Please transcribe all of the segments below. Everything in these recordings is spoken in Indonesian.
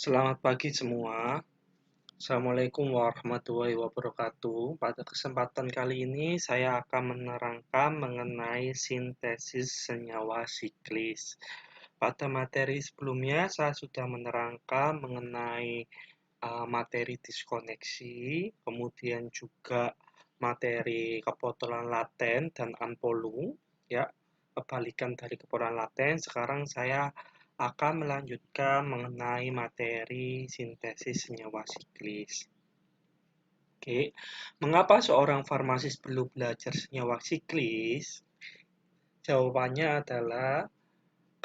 Selamat pagi semua. Assalamualaikum warahmatullahi wabarakatuh. Pada kesempatan kali ini saya akan menerangkan mengenai sintesis senyawa siklis. Pada materi sebelumnya saya sudah menerangkan mengenai materi diskoneksi, kemudian juga materi kepotolan laten dan unpolung, ya, kebalikan dari kepotolan laten. Sekarang saya akan melanjutkan mengenai materi sintesis senyawa siklis. Oke, mengapa seorang farmasis perlu belajar senyawa siklis? Jawabannya adalah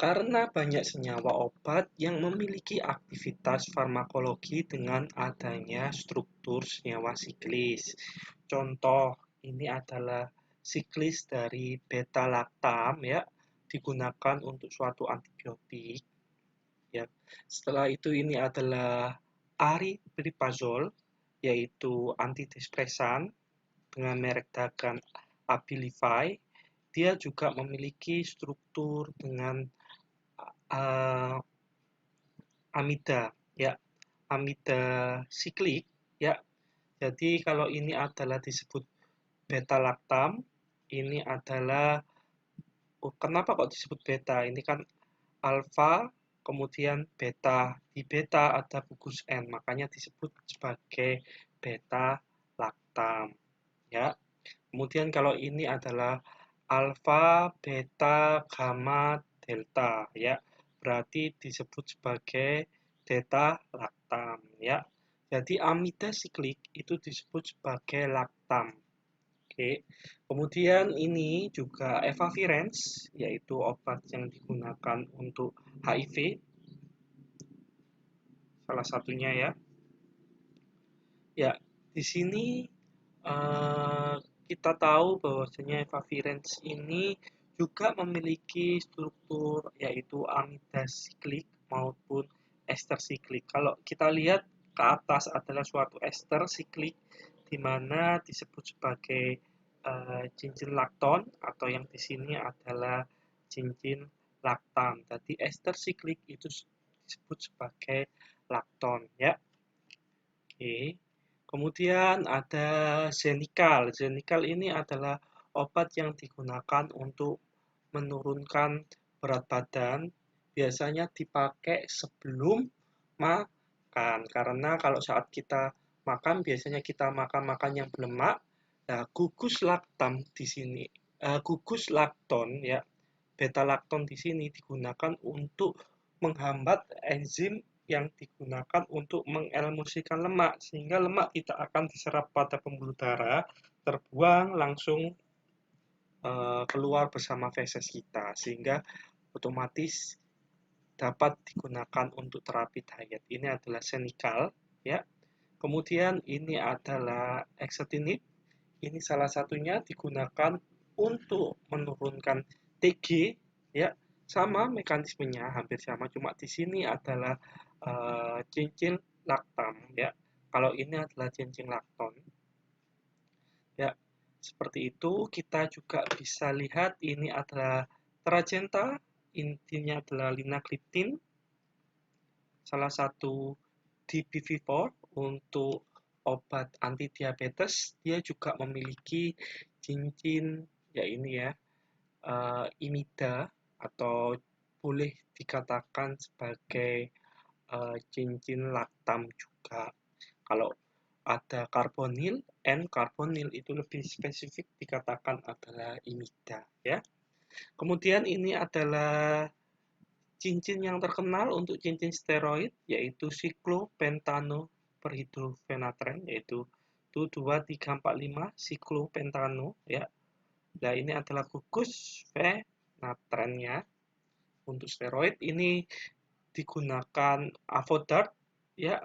karena banyak senyawa obat yang memiliki aktivitas farmakologi dengan adanya struktur senyawa siklis. Contoh, ini adalah siklis dari beta-laktam, ya, digunakan untuk suatu antibiotik, ya. Setelah itu ini adalah aripiprazol, yaitu antidepresan dengan merek dagang Abilify. Dia juga memiliki struktur dengan uh, amida, ya, amida siklik, ya. Jadi kalau ini adalah disebut beta laktam, ini adalah kenapa kok disebut beta? Ini kan alfa kemudian beta. Di beta ada gugus N, makanya disebut sebagai beta laktam, ya. Kemudian kalau ini adalah alfa, beta, gamma, delta, ya. Berarti disebut sebagai theta laktam, ya. Jadi amida siklik itu disebut sebagai laktam. Oke. Kemudian ini juga efavirenz, yaitu obat yang digunakan untuk HIV, salah satunya, ya. Ya, di sini eh, kita tahu bahwasanya efavirenz ini juga memiliki struktur yaitu amida siklik maupun ester siklik. Kalau kita lihat ke atas adalah suatu ester siklik di mana disebut sebagai cincin lakton atau yang di sini adalah cincin laktam. Jadi ester siklik itu disebut sebagai lakton, ya. Oke. Kemudian ada Xenical. Xenical ini adalah obat yang digunakan untuk menurunkan berat badan. Biasanya dipakai sebelum makan. Karena kalau saat kita makan, biasanya kita makan yang berlemak. Nah, gugus laktam di sini, gugus lakton, ya, beta lakton di sini digunakan untuk menghambat enzim yang digunakan untuk mengemulsikan lemak, sehingga lemak tidak akan diserap pada pembuluh darah, terbuang langsung keluar bersama feses kita, sehingga otomatis dapat digunakan untuk terapi diet. Ini adalah senikal, ya. Kemudian ini adalah exatinib. Ini salah satunya digunakan untuk menurunkan TG, ya. Sama mekanismenya, hampir sama, cuma di sini adalah cincin laktam, ya. Kalau ini adalah cincin lakton, ya. Seperti itu. Kita juga bisa lihat ini adalah Trajenta, intinya adalah linagliptin, salah satu DPV4 untuk obat anti diabetes. Dia juga memiliki cincin, ya, ini ya, imida, atau boleh dikatakan sebagai cincin laktam juga. Kalau ada karbonil, N-karbonil itu lebih spesifik dikatakan adalah imida, ya. Kemudian ini adalah cincin yang terkenal untuk cincin steroid, yaitu siklopentanoperhidrofenatren, yaitu 2, 3, 4, 5 siklopentano, ya. Nah, ini adalah gugus fenatrennya. Untuk steroid ini digunakan Avodart, ya.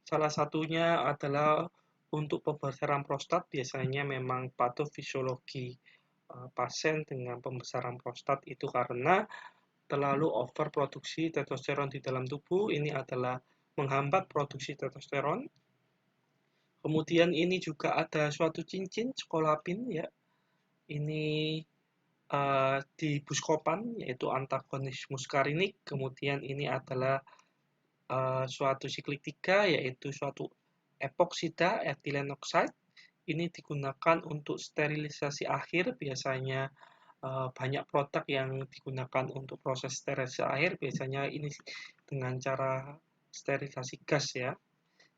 Salah satunya adalah untuk pembesaran prostat. Biasanya memang patofisiologi pasien dengan pembesaran prostat itu karena terlalu overproduksi testosteron di dalam tubuh. Ini adalah menghambat produksi testosteron. Kemudian ini juga ada suatu cincin skolapin, ya. Ini di Buscopan, yaitu antagonis muskarinik. Kemudian ini adalah suatu siklik 3 yaitu suatu epoksida ethylene oxide. Ini digunakan untuk sterilisasi akhir, biasanya banyak produk yang digunakan untuk proses sterilisasi akhir, biasanya ini dengan cara sterilisasi gas ya.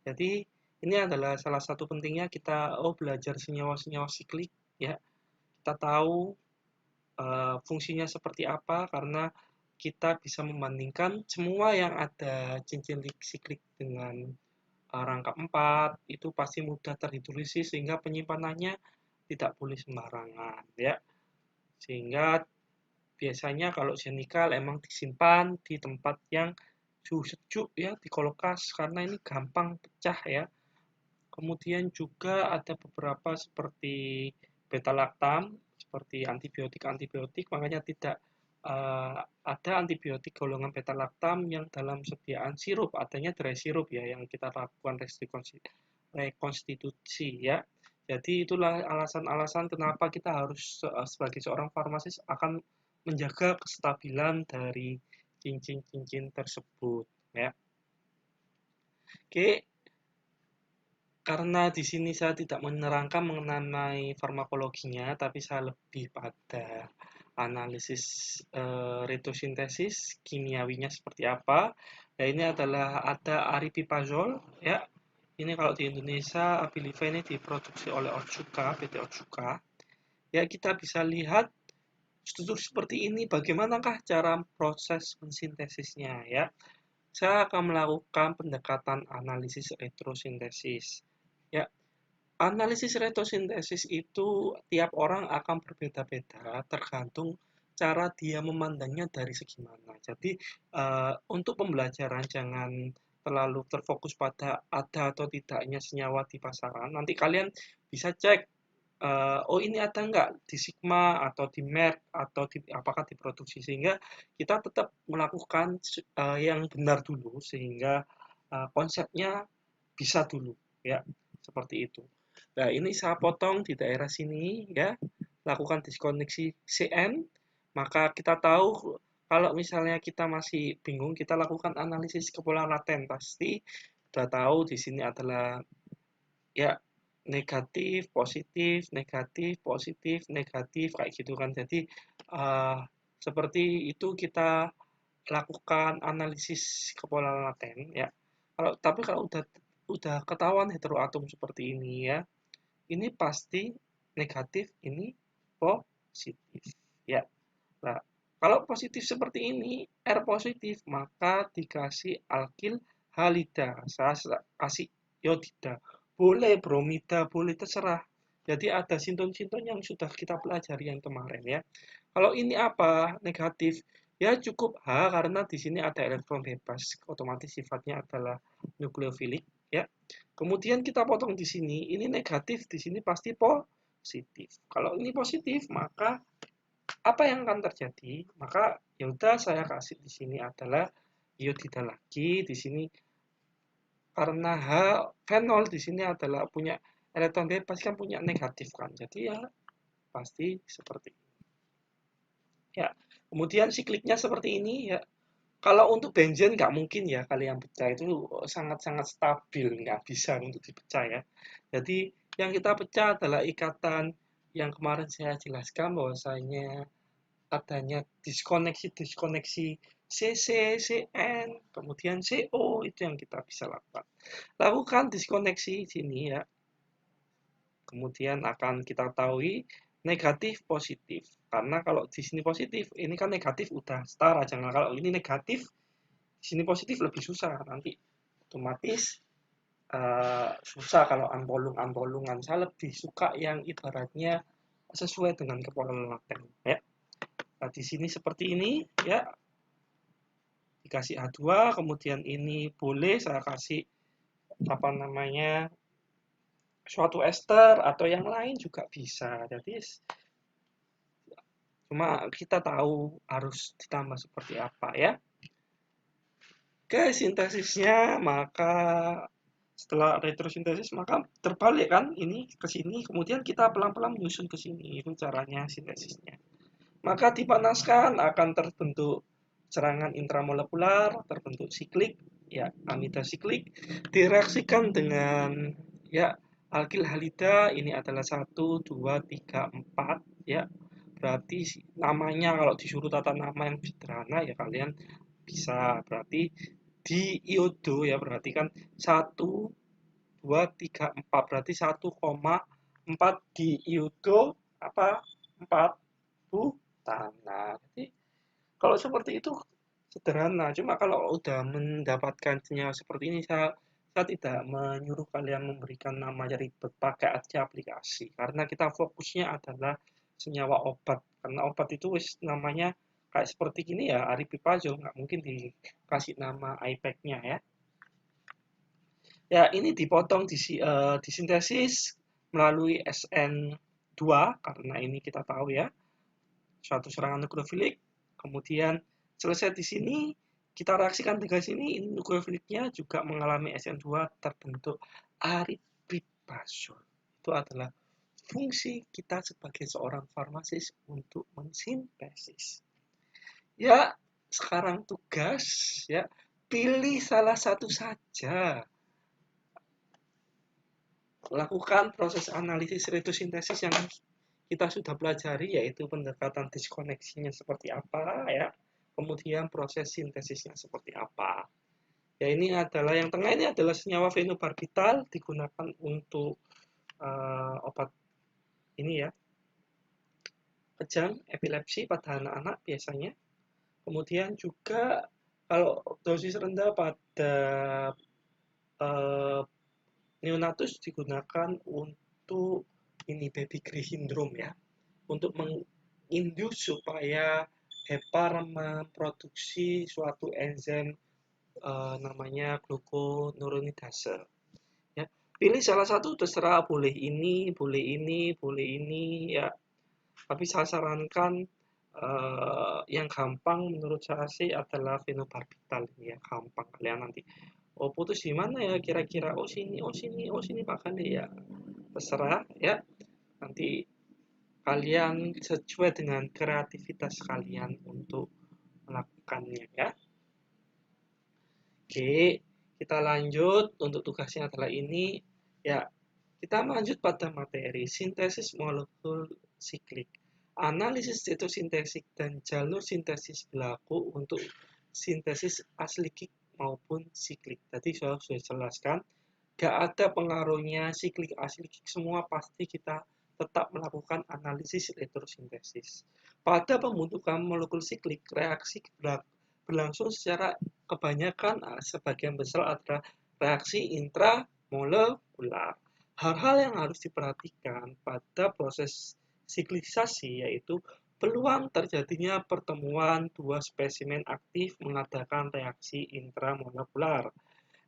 Jadi ini adalah salah satu pentingnya kita belajar senyawa-senyawa siklik ya. Kita tahu fungsinya seperti apa karena kita bisa membandingkan semua yang ada cincin siklik dengan rangkap 4 itu pasti mudah terhidrolisis sehingga penyimpanannya tidak boleh sembarangan ya. Sehingga biasanya kalau jenikal emang disimpan di tempat yang suhu sejuk ya, di kulkas karena ini gampang pecah ya. Kemudian juga ada beberapa seperti beta lactam, seperti antibiotik-antibiotik, makanya tidak ada antibiotik golongan beta lactam yang dalam sediaan sirup, adanya dry sirup ya yang kita lakukan rekonstitusi ya. Jadi itulah alasan-alasan kenapa kita harus sebagai seorang farmasis akan menjaga kestabilan dari cincin-cincin tersebut ya. Oke, karena di sini saya tidak menerangkan mengenai farmakologinya, tapi saya lebih pada analisis retrosintesis kimiawinya seperti apa. Nah, ini adalah ada aripiprazol ya. Ini kalau di Indonesia Abilify ini diproduksi oleh Otsuka, PT Otsuka. Ya, kita bisa lihat struktur seperti ini bagaimanakah cara proses mensintesisnya ya. Saya akan melakukan pendekatan analisis retrosintesis. Ya, analisis retrosintesis itu tiap orang akan berbeda-beda tergantung cara dia memandangnya dari segi mana. Jadi untuk pembelajaran jangan terlalu terfokus pada ada atau tidaknya senyawa di pasaran. Nanti kalian bisa cek oh ini ada nggak di Sigma atau di Merck atau apakah diproduksi sehingga kita tetap melakukan yang benar dulu sehingga konsepnya bisa dulu ya seperti itu. Nah, ini saya potong di daerah sini ya, lakukan diskoneksi CN, maka kita tahu kalau misalnya kita masih bingung, kita lakukan analisis kepulauan laten. Pasti sudah tahu di sini adalah ya negatif, positif, negatif, positif, negatif kayak gitu kan. Jadi seperti itu kita lakukan analisis kepulauan laten ya. Kalau udah ketahuan heteroatom seperti ini ya, ini pasti negatif, ini positif. Ya. Nah, kalau positif seperti ini, R positif, maka dikasih alkil halida. Saya kasih yodida. Boleh bromida, boleh terserah. Jadi ada sinton-sinton yang sudah kita pelajari yang kemarin ya. Kalau ini apa? Negatif. Ya cukup H karena di sini ada elektron bebas. Otomatis sifatnya adalah nukleofilik ya. Kemudian kita potong di sini, ini negatif, di sini pasti positif. Kalau ini positif, maka apa yang akan terjadi? Maka ya udah saya kasih di sini adalah iodida lagi. Di sini karena H fenol di sini adalah punya elektron bebas kan punya negatif kan. Jadi ya pasti seperti ini. Ya. Kemudian sikliknya seperti ini ya. Kalau untuk benzen nggak mungkin ya kalian pecah itu sangat-sangat stabil, nggak bisa untuk dipecah ya. Jadi yang kita pecah adalah ikatan yang kemarin saya jelaskan bahwasanya adanya diskoneksi CC, CN, kemudian CO itu yang kita bisa lakukan. Lakukan diskoneksi sini ya. Kemudian akan kita tahu negatif positif. Karena kalau di sini positif, ini kan negatif udah setara. Jangan kalau ini negatif, di sini positif lebih susah nanti otomatis susah kalau ampolungan. Saya lebih suka yang ibaratnya sesuai dengan kepolon laten ya. Nah, di sini seperti ini ya. Dikasih H2, kemudian ini boleh saya kasih apa namanya suatu ester atau yang lain juga bisa. Jadi cuma kita tahu harus ditambah seperti apa ya. Oke, sintesisnya maka setelah retrosintesis maka terbalik kan ini ke sini kemudian kita pelan-pelan menyusun ke sini itu caranya sintesisnya. Maka dipanaskan akan terbentuk serangan intramolekular, terbentuk siklik ya amida siklik direaksikan dengan ya alkil halida. Ini adalah 1, 2, 3, 4 ya. Berarti namanya kalau disuruh tata nama yang sederhana ya kalian bisa. Berarti di iodo ya berarti kan 1, 2, 3, 4 berarti 1,4 di iodo apa 4 butana. Jadi kalau seperti itu sederhana. Cuma kalau udah mendapatkan senyawa seperti ini, saya tidak menyuruh kalian memberikan nama ribet pakai aja aplikasi. Karena kita fokusnya adalah senyawa obat. Karena obat itu wis namanya kayak seperti gini ya, aripiprazol nggak mungkin dikasih nama IPEC-nya ya. Ya, ini dipotong disintesis melalui SN2 karena ini kita tahu ya, suatu serangan nukleofilik. Kemudian selesai di sini, kita reaksikan dengan sini, ini nukleofiliknya juga mengalami SN2 terbentuk aripiprazol. Itu adalah fungsi kita sebagai seorang farmasis untuk mensintesis. Ya, sekarang tugas ya, pilih salah satu saja. Lakukan proses analisis retrosintesis yang kita sudah pelajari, yaitu pendekatan diskoneksinya seperti apa ya, kemudian proses sintesisnya seperti apa. Ya ini adalah yang tengah ini adalah senyawa fenobarbital digunakan untuk obat ini ya, kejang epilepsi pada anak-anak biasanya. Kemudian juga kalau dosis rendah pada neonatus digunakan untuk ini baby Gray syndrome ya, untuk mengindus supaya hepar memproduksi suatu enzim namanya gluconeogeninase. Ya, pilih salah satu terserah, boleh ini, boleh ini, boleh ini ya. Tapi saya sarankan yang gampang menurut saya sih adalah fenobarbital ya, gampang kalian nanti. Oh putus di mana ya kira-kira? Oh sini, oh sini, oh sini Pak Kande ya. Terserah ya. Nanti kalian sesuai dengan kreativitas kalian untuk melakukannya ya. Oke, kita lanjut. Untuk tugasnya adalah ini ya. Kita lanjut pada materi sintesis molekul siklik. Analisis retrosintesis dan jalur sintesis berlaku untuk sintesis asiklik maupun siklik. Tadi saya sudah jelaskan, gak ada pengaruhnya siklik asiklik, semua pasti kita tetap melakukan analisis retrosintesis. Pada pembentukan molekul siklik, reaksi berlangsung secara kebanyakan sebagian besar adalah reaksi intramolekular. Hal-hal yang harus diperhatikan pada proses siklisasi yaitu peluang terjadinya pertemuan dua spesimen aktif mengadakan reaksi intramolekular,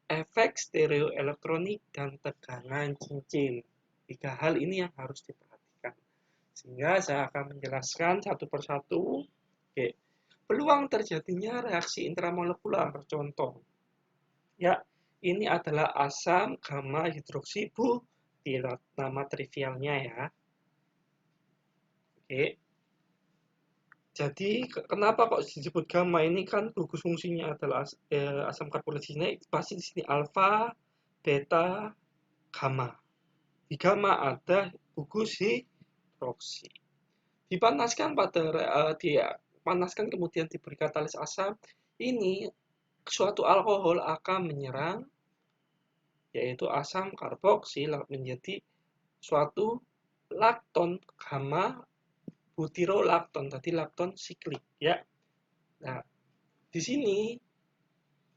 efek stereoelektronik, dan tegangan cincin. Tiga hal ini yang harus diperhatikan. Sehingga saya akan menjelaskan satu persatu. Oke. Peluang terjadinya reaksi intramolekular, contoh. Ya, ini adalah asam gamma hidroksibutirat, nama trivialnya ya. Oke. Jadi kenapa kok disebut gamma? Ini kan gugus fungsinya adalah asam karbonil, pasti di sini alfa, beta, gamma. Di gamma ada gugus hidroksi. Dipanaskan dipanaskan kemudian diberi katalis asam, ini suatu alkohol akan menyerang yaitu asam karboksil menjadi suatu lakton gamma butirolakton, tadi lakton siklik ya. Nah, di sini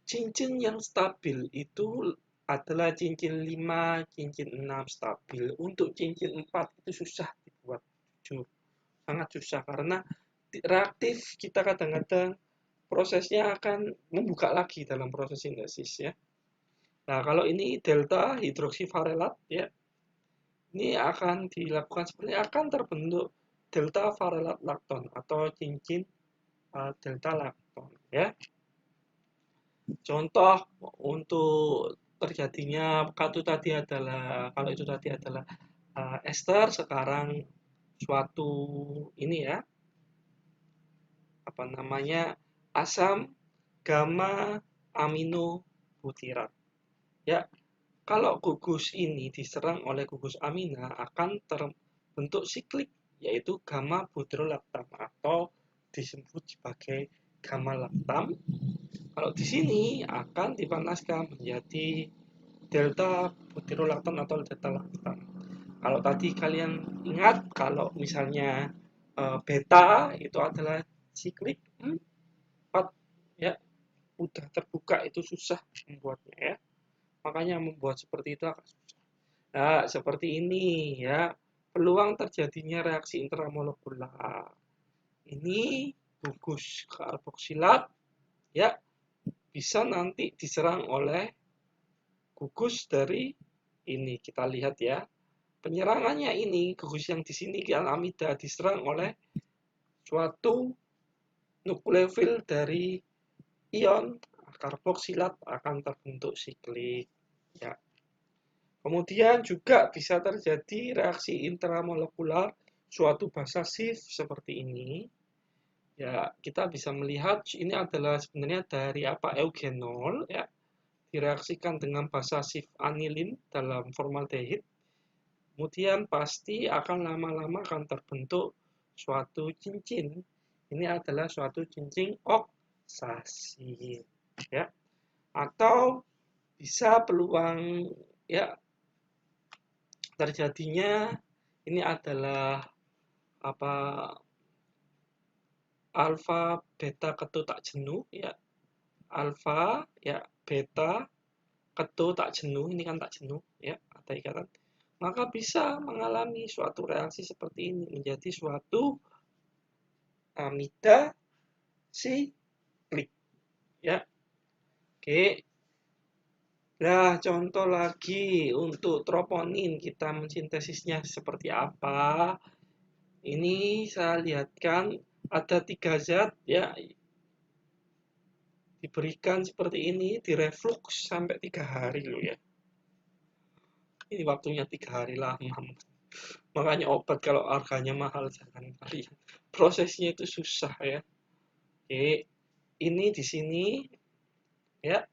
cincin yang stabil itu adalah cincin 5, cincin 6 stabil. Untuk cincin 4 itu susah dibuat, jujur. Sangat susah karena reaktif kita kadang-kadang prosesnya akan membuka lagi dalam proses sintesis ya. Nah, kalau ini delta hidroksivarelat ya, ini akan dilakukan seperti akan terbentuk delta varelat lakton atau cincin delta lakton ya. Contoh untuk terjadinya kalau itu tadi adalah ester, sekarang suatu ini ya, apa namanya, asam gamma amino butirat. Ya, kalau gugus ini diserang oleh gugus amina akan terbentuk siklik, yaitu gamma butirolaktam atau disebut sebagai gamma laktam. Kalau di sini akan dipanaskan menjadi delta butirolaktam atau delta laktam. Kalau tadi kalian ingat, kalau misalnya beta itu adalah siklik 4, ya, udah terbuka itu susah membuatnya, ya. Makanya membuat seperti itu agak susah. Nah, seperti ini, ya. Peluang terjadinya reaksi intramolekular. Ini gugus karboksilat, ya, bisa nanti diserang oleh gugus dari ini. Kita lihat, ya. Penyerangannya ini, gugus yang di sini amida diserang oleh suatu nukleofil dari ion karboksilat akan terbentuk siklik, ya. Kemudian juga bisa terjadi reaksi intramolekular suatu basa shift seperti ini. Ya, kita bisa melihat ini adalah sebenarnya dari eugenol, ya, direaksikan dengan basa shift anilin dalam formaldehid. Kemudian pasti akan lama-lama akan terbentuk suatu cincin. Ini adalah suatu cincin oksasi, ya. Atau bisa peluang, ya, terjadinya ini adalah apa, alfa beta ketu tak jenuh, ya. Alfa, ya, beta ketu tak jenuh, ini kan tak jenuh, ya, ada ikatan. Maka bisa mengalami suatu reaksi seperti ini menjadi suatu amida siklik, ya. Oke. Nah, contoh lagi untuk troponin kita mensintesisnya seperti apa. Ini saya lihatkan ada 3 zat, ya, diberikan seperti ini, direflux sampai 3 hari loh, ya. Ini waktunya 3 hari lama. Makanya obat kalau harganya mahal jangan kalian. Prosesnya itu susah, ya. Oke, ini di sini, ya.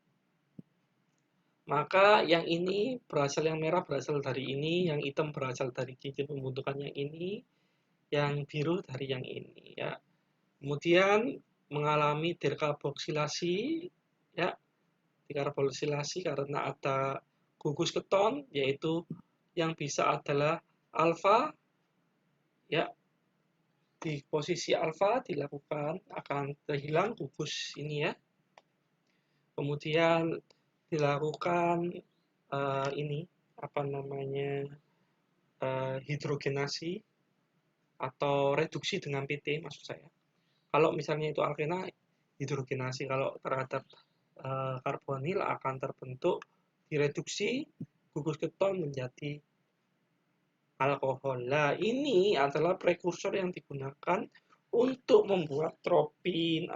Maka yang ini berasal, yang merah berasal dari ini, yang hitam berasal dari cincin pembentukan yang ini, yang biru dari yang ini, ya. Kemudian mengalami dekarboksilasi, ya, dekarboksilasi karena ada gugus keton, yaitu yang bisa adalah alfa, ya. Di posisi alfa dilakukan akan terhilang gugus ini, ya. Kemudian dilakukan ini apa namanya hidrogenasi atau reduksi dengan PT maksud saya. Kalau misalnya itu alkena, hidrogenasi. Kalau terhadap karbonil akan terbentuk direduksi gugus keton menjadi alkohol. Nah, ini adalah prekursor yang digunakan untuk membuat tropin,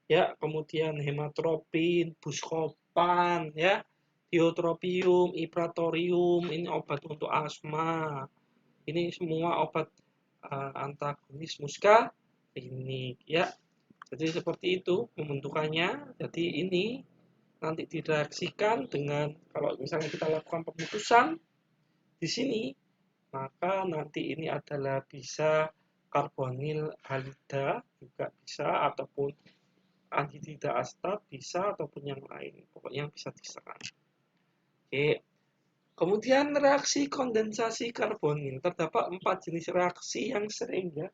ya, kemudian hematropin, buscopan, ya, tiotropium, ipratorium, ini obat untuk asma. Ini semua obat antagonis muskarinik, ya. Jadi seperti itu pembentukannya. Jadi ini nanti direaksikan dengan, kalau misalnya kita lakukan pemutusan di sini, maka nanti ini adalah bisa karbonil halida juga bisa, ataupun anhidrida asta bisa, ataupun yang lain. Pokoknya yang bisa diserang. Oke. Kemudian reaksi kondensasi karbonil. Terdapat 4 jenis reaksi yang sering, ya,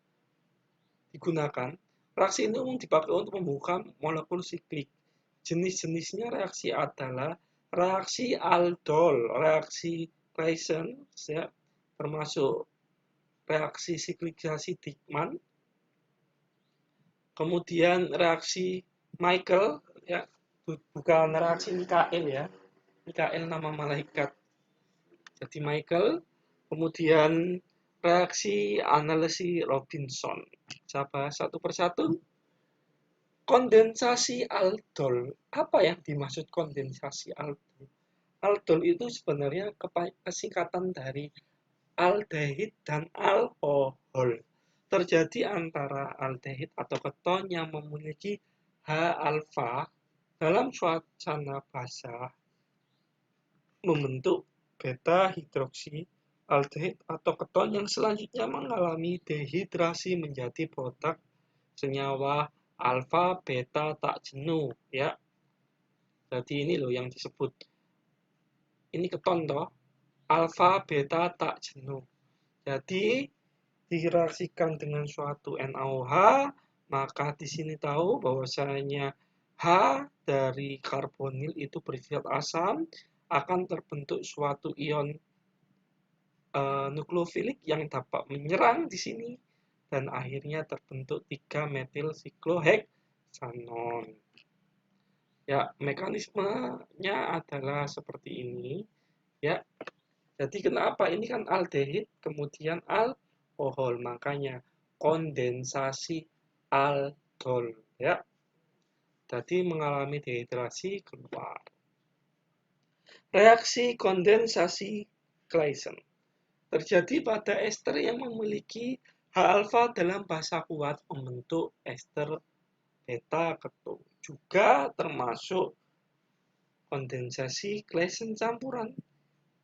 digunakan. Reaksi ini umum dipakai untuk membuka molekul siklik. Jenis-jenisnya reaksi adalah reaksi aldol, reaksi Claisen, ya, termasuk reaksi siklikasi Dieckmann. Kemudian reaksi Michael, ya, bukan reaksi Mikael, ya. Mikael nama malaikat. Jadi Michael. Kemudian reaksi analisis Robinson. Saya bahas satu persatu. Kondensasi aldol. Apa yang dimaksud kondensasi aldol? Aldol itu sebenarnya kesingkatan dari aldehid dan alkohol. Terjadi antara aldehid atau keton yang memiliki H alfa dalam suasana basah, membentuk beta hidroksi aldehid atau keton yang selanjutnya mengalami dehidrasi menjadi produk senyawa alfa beta tak jenuh ya. Jadi ini loh yang disebut ini keton toh, alfa beta tak jenuh. Jadi direaksikan dengan suatu NaOH, maka di sini tahu bahwasanya H dari karbonil itu bersifat asam, akan terbentuk suatu ion nukleofilik yang dapat menyerang di sini dan akhirnya terbentuk 3 metil sikloheksanon. Ya, mekanismenya adalah seperti ini. Ya, jadi kenapa ini kan aldehid kemudian alkohol, makanya kondensasi aldol ya. Jadi mengalami dehidrasi keluar. Reaksi kondensasi Claisen terjadi pada ester yang memiliki H-alfa dalam basa kuat membentuk ester beta keton. Juga termasuk kondensasi Claisen campuran.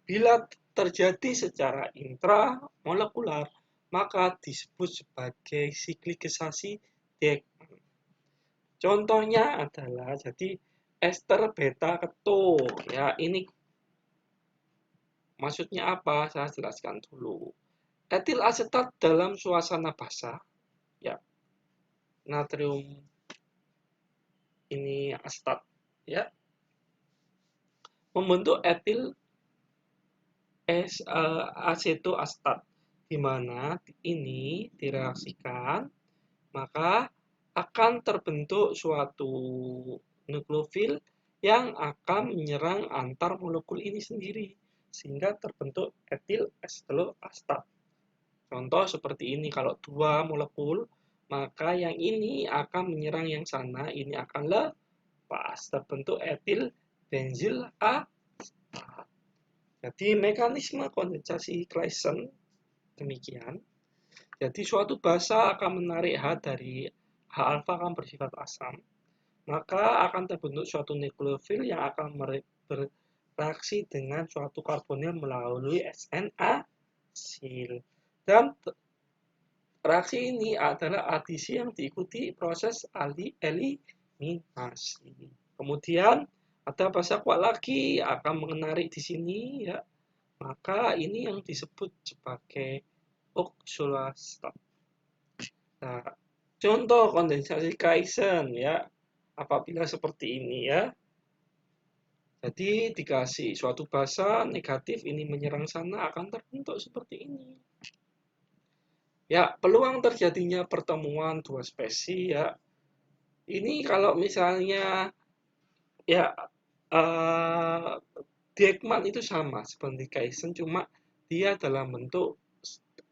Bila terjadi secara intramolekular, maka disebut sebagai siklikisasi Dieckmann. Contohnya adalah jadi ester beta keton. Ya, ini maksudnya apa? Saya jelaskan dulu. Etil asetat dalam suasana basah, ya, natrium ini asetat, ya, membentuk etil asetoasetat, di mana ini direaksikan, maka akan terbentuk suatu nukleofil yang akan menyerang antar molekul ini sendiri, sehingga terbentuk etil acetoasetat. Contoh seperti ini, kalau dua molekul, maka yang ini akan menyerang yang sana, ini akan lepas, terbentuk etil benzil asetat. Jadi mekanisme kondensasi Claisen demikian. Jadi suatu basa akan menarik H dari H alfa akan bersifat asam, maka akan terbentuk suatu nukleofil yang akan bereaksi dengan suatu karbonil melalui SN-asil. Dan reaksi ini adalah adisi yang diikuti proses eliminasi. Kemudian ada basa kuat lagi akan menarik di sini ya. Maka ini yang disebut sebagai oxaloacetat. Nah, contoh kondensasi Claisen ya, apabila seperti ini ya. Jadi dikasih suatu basa negatif ini menyerang sana akan terbentuk seperti ini. Ya, peluang terjadinya pertemuan dua spesies ya. Ini kalau misalnya ya Dieckmann itu sama seperti Claisen, cuma dia dalam bentuk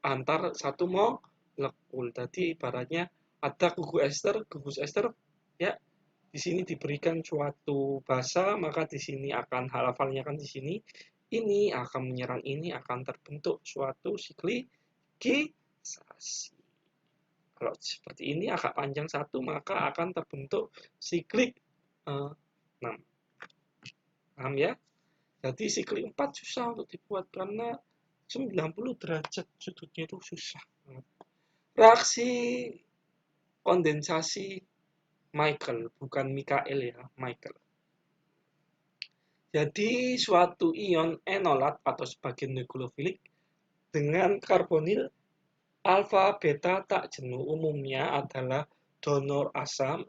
antar satu molekul. Jadi ibaratnya ada gugus ester ya. Di sini diberikan suatu basa, maka di sini akan halafannya kan di sini. Ini akan menyerang ini akan terbentuk suatu siklikisasi. Kalau seperti ini agak panjang satu, maka akan terbentuk siklik 6. Paham ya? Jadi siklik 4 susah untuk dibuat karena 90 derajat sudutnya itu susah. Reaksi kondensasi Michael, bukan Mikael ya, Michael. Jadi suatu ion enolat atau sebagai nukleofilik dengan karbonil alfa beta tak jenuh umumnya adalah donor asam,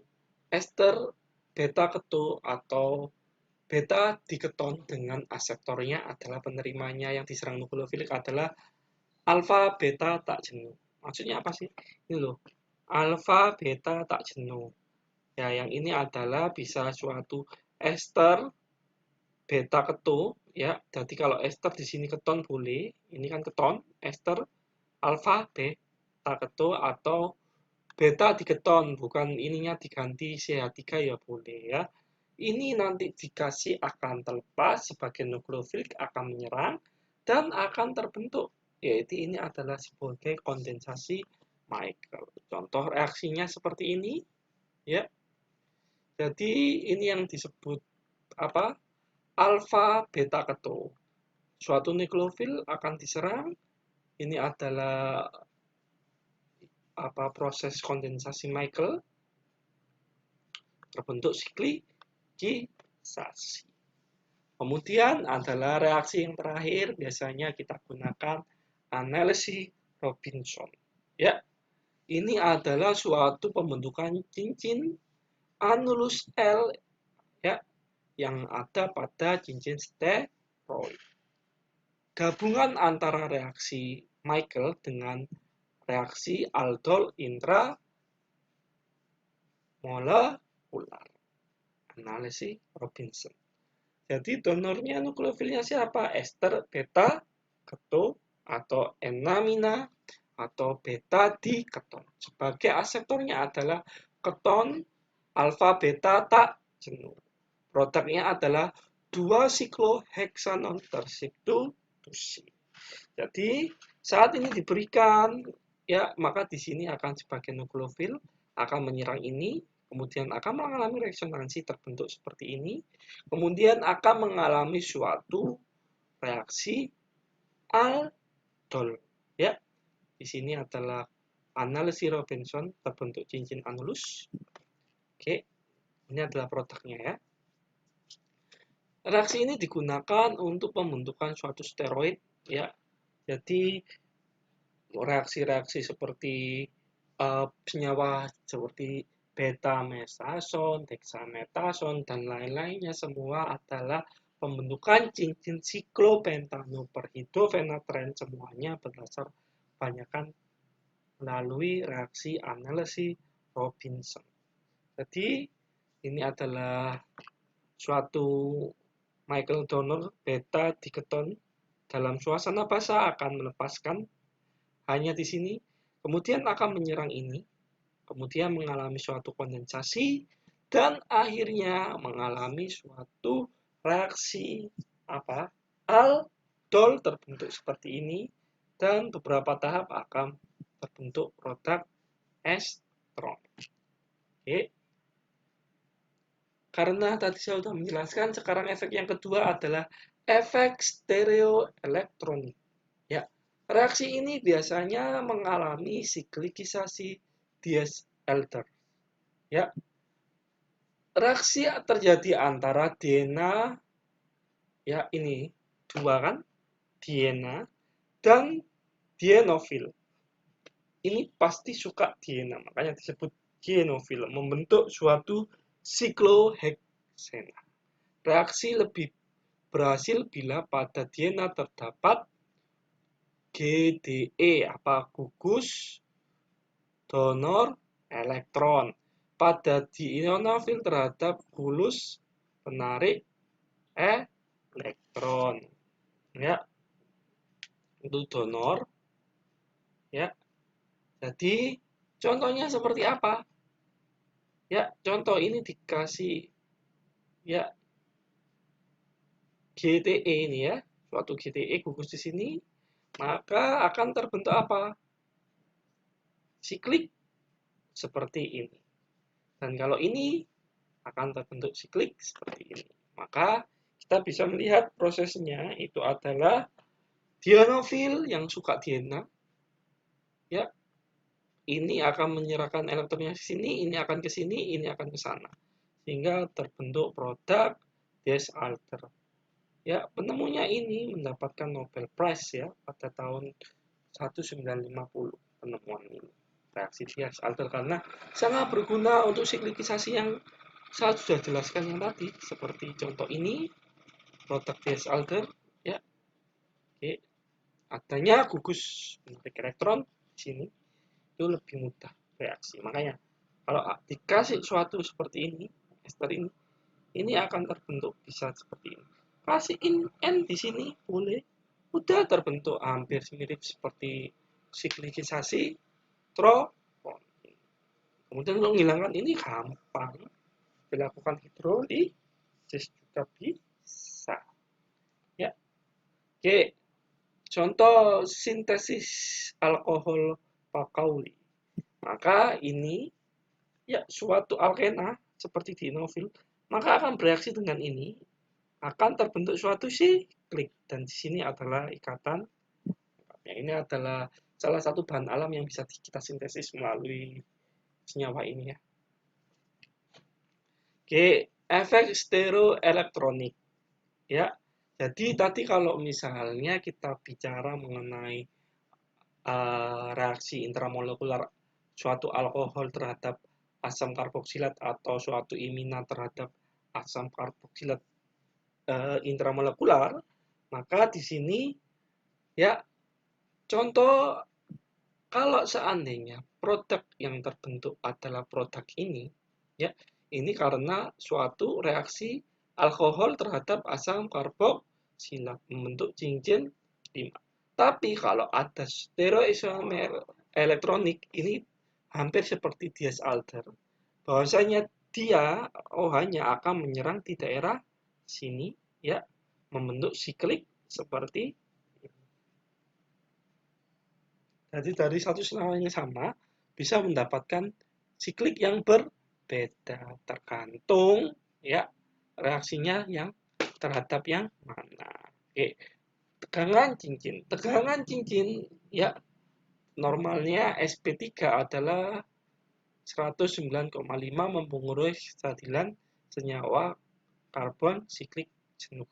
ester beta keto atau beta diketon dengan aseptornya adalah penerimanya yang diserang nukleofilik adalah alfa beta tak jenuh. Maksudnya apa sih? Ini loh, alfa beta tak jenuh. Ya, yang ini adalah bisa suatu ester beta keto ya. Jadi kalau ester di sini keton boleh, ini kan keton, ester alfa beta keto atau beta diketon, bukan ininya diganti CH3 ya boleh ya. Ini nanti dikasih akan terlepas sebagai nukleofil akan menyerang dan akan terbentuk, yaitu ini adalah sebagai kondensasi Michael. Contoh reaksinya seperti ini ya. Jadi ini yang disebut apa? alfa beta keto. Suatu nukleofil akan diserang. Ini adalah proses kondensasi Michael, terbentuk siklikisasi. Kemudian adalah reaksi yang terakhir, biasanya kita gunakan analisis Robinson. Ya, ini adalah suatu pembentukan cincin annulus L, ya, yang ada pada cincin steroid. Gabungan antara reaksi Michael dengan reaksi aldol intramolekular. Analisis Robinson. Jadi donornya nukleofilnya siapa? Ester beta keto atau enamina atau beta diketon. Sebagai aseptornya adalah keton alfa beta tak jenuh. Produknya adalah 2 sikloheksanon tersubstitusi. Jadi saat ini diberikan, ya, maka di sini akan sebagai nukleofil akan menyerang ini, kemudian akan mengalami resonansi terbentuk seperti ini, kemudian akan mengalami suatu reaksi aldol. Ya, di sini adalah analisis Robinson terbentuk cincin annulus. Oke, ini adalah produknya ya. Reaksi ini digunakan untuk pembentukan suatu steroid ya. Jadi reaksi-reaksi seperti senyawa seperti beta-metason, dexamethasone, dan lain-lainnya semua adalah pembentukan cincin siklopentanoperhidrofenatren, semuanya berdasar kebanyakan melalui reaksi analisis Robinson. Jadi ini adalah suatu Michael donor beta diketon dalam suasana basah akan melepaskan hanya di sini, kemudian akan menyerang ini, kemudian mengalami suatu kondensasi, dan akhirnya mengalami suatu reaksi aldol terbentuk seperti ini, dan beberapa tahap akan terbentuk produk estron. Oke. Karena tadi saya sudah menjelaskan, sekarang efek yang kedua adalah efek stereoelektronik. Ya, reaksi ini biasanya mengalami siklikisasi Diels-Alder. Ya, reaksi terjadi antara DNA, ya ini dua kan, DNA dan dienofil. Ini pasti suka DNA, makanya disebut dienofil, membentuk suatu sikloheksena. Reaksi lebih berhasil bila pada DNA terdapat GDE gugus donor elektron. Pada dienofil terhadap gulus penarik elektron. Ya. Itu donor. Ya. Jadi contohnya seperti apa? Ya, contoh ini dikasih ya GTE ini ya, suatu GTE gugus di sini, maka akan terbentuk apa? Siklik seperti ini. Dan kalau ini akan terbentuk siklik seperti ini. Maka kita bisa melihat prosesnya itu adalah dienofil yang suka DNA. Ya. Ini akan menyerahkan elektronnya ke sini, ini akan ke sini, ini akan ke sana. Sehingga terbentuk produk Diels-Alder. Ya, penemunya ini mendapatkan Nobel Prize ya pada tahun 1950 penemuan ini. Reaksi Diels-Alder karena sangat berguna untuk siklikisasi yang saya sudah jelaskan yang tadi, seperti contoh ini produk Diels-Alder ya. Oke. Adanya gugus penarik elektron di sini itu lebih mudah reaksi. Makanya kalau dikasih suatu seperti ini, ester ini akan terbentuk bisa seperti ini. Kasih N di sini boleh, udah terbentuk hampir mirip seperti siklikisasi tropon. Kemudian untuk menghilangkan ini gampang, dilakukan hidrolisis juga bisa. Ya, oke. Contoh sintesis alkohol Pauli. Maka ini ya suatu alkena seperti dienofil, maka akan bereaksi dengan ini, akan terbentuk suatu siklik, dan di sini adalah ikatan. Ini adalah salah satu bahan alam yang bisa kita sintesis melalui senyawa ini ya. Oke, efek stereoelektronik ya. Jadi tadi kalau misalnya kita bicara mengenai reaksi intramolekular suatu alkohol terhadap asam karboksilat atau suatu imina terhadap asam karboksilat intramolekular, maka di sini ya contoh kalau seandainya produk yang terbentuk adalah produk ini, ya ini karena suatu reaksi alkohol terhadap asam karboksilat membentuk cincin 5. Tapi kalau ada stereoisomer elektronik ini hampir seperti Diels-Alder, bahwasanya dia hanya akan menyerang di daerah sini ya, membentuk siklik seperti ini. Jadi dari satu senyawa yang sama bisa mendapatkan siklik yang berbeda tergantung ya reaksinya yang terhadap yang mana. Oke, tegangan cincin ya normalnya sp3 adalah 109,5 mempengaruhi kestadilan senyawa karbon siklik jenuh.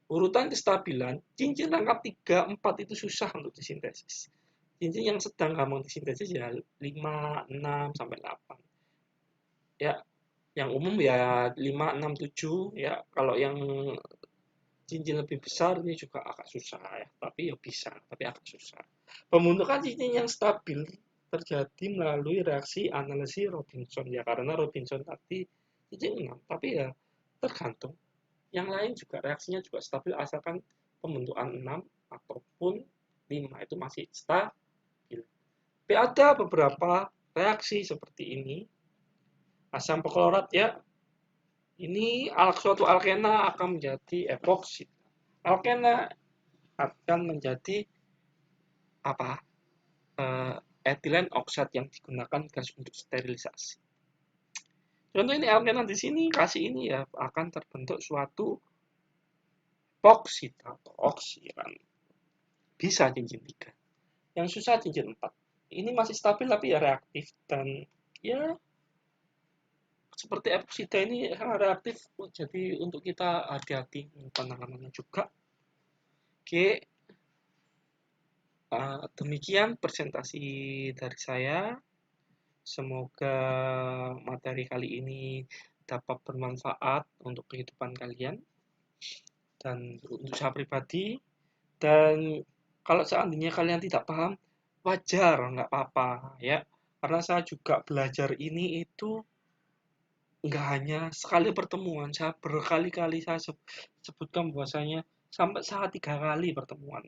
Urutan kestabilan, cincin rangkap 3, 4 itu susah untuk disintesis. Cincin yang sedang gampang disintesis ya 5, 6, sampai 8. Ya, yang umum ya 5, 6, 7. Ya, kalau yang cincin lebih besar ini juga agak susah ya. Tapi ya bisa, tapi agak susah. Pembentukan cincin yang stabil terjadi melalui reaksi analisis Robinson ya, karena Robinson tadi cincin 6, tapi ya tergantung. Yang lain juga reaksinya juga stabil asalkan pembentukan 6 ataupun 5 itu masih stabil. Tapi ada beberapa reaksi seperti ini. Asam perklorat ya, ini suatu alkena akan menjadi epoksi. Alkena akan menjadi apa? Etilen oksat yang digunakan gas untuk sterilisasi. Contoh ini alkena di sini kasih ini ya akan terbentuk suatu epoksi atau oksidan. Bisa cincin 3. Yang susah cincin 4. Ini masih stabil tapi ya reaktif dan ya seperti epoksida ini sangat reaktif, jadi untuk kita hati-hati penanganannya juga. Oke, demikian presentasi dari saya. Semoga materi kali ini dapat bermanfaat untuk kehidupan kalian dan untuk saya pribadi. Dan kalau seandainya kalian tidak paham, wajar, nggak apa-apa ya. Karena saya juga belajar ini itu nggak hanya sekali pertemuan, saya berkali-kali saya sebutkan bahwasanya sampai saat 3 kali pertemuan.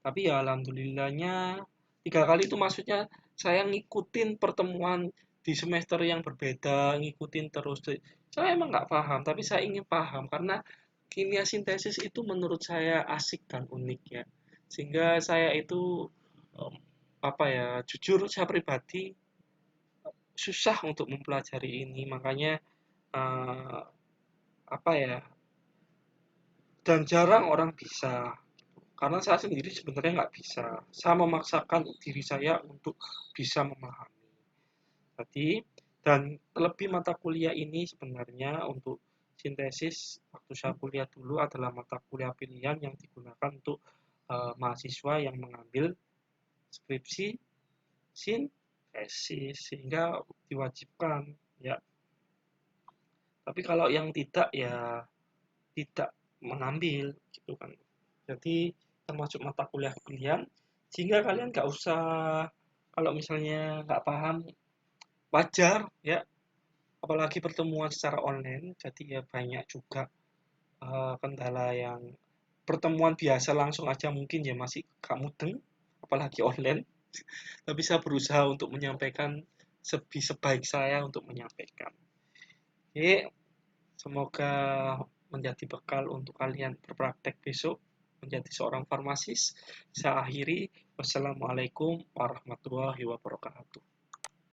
Tapi ya alhamdulillahnya 3 kali itu maksudnya saya ngikutin pertemuan di semester yang berbeda, ngikutin terus. Saya emang nggak paham, tapi saya ingin paham karena kimia sintesis itu menurut saya asik dan unik ya. Sehingga saya itu apa ya, jujur saya pribadi susah untuk mempelajari ini, makanya uh, apa ya, dan jarang orang bisa karena saya sendiri sebenarnya nggak bisa, saya memaksakan diri saya untuk bisa memahami tadi. Dan terlebih mata kuliah ini sebenarnya untuk sintesis waktu saya kuliah dulu adalah mata kuliah pilihan yang digunakan untuk mahasiswa yang mengambil skripsi sintesis sehingga diwajibkan ya. Tapi kalau yang tidak ya tidak mengambil gitu kan. Jadi termasuk mata kuliah pilihan sehingga kalian nggak usah kalau misalnya nggak paham wajar ya, apalagi pertemuan secara online jadi ya banyak juga kendala yang pertemuan biasa langsung aja mungkin ya masih gak mudeng apalagi online. Tapi saya berusaha untuk menyampaikan sebaik saya untuk menyampaikan. Oke, semoga menjadi bekal untuk kalian berpraktek besok menjadi seorang farmasis. Saya akhiri. Wassalamualaikum warahmatullahi wabarakatuh.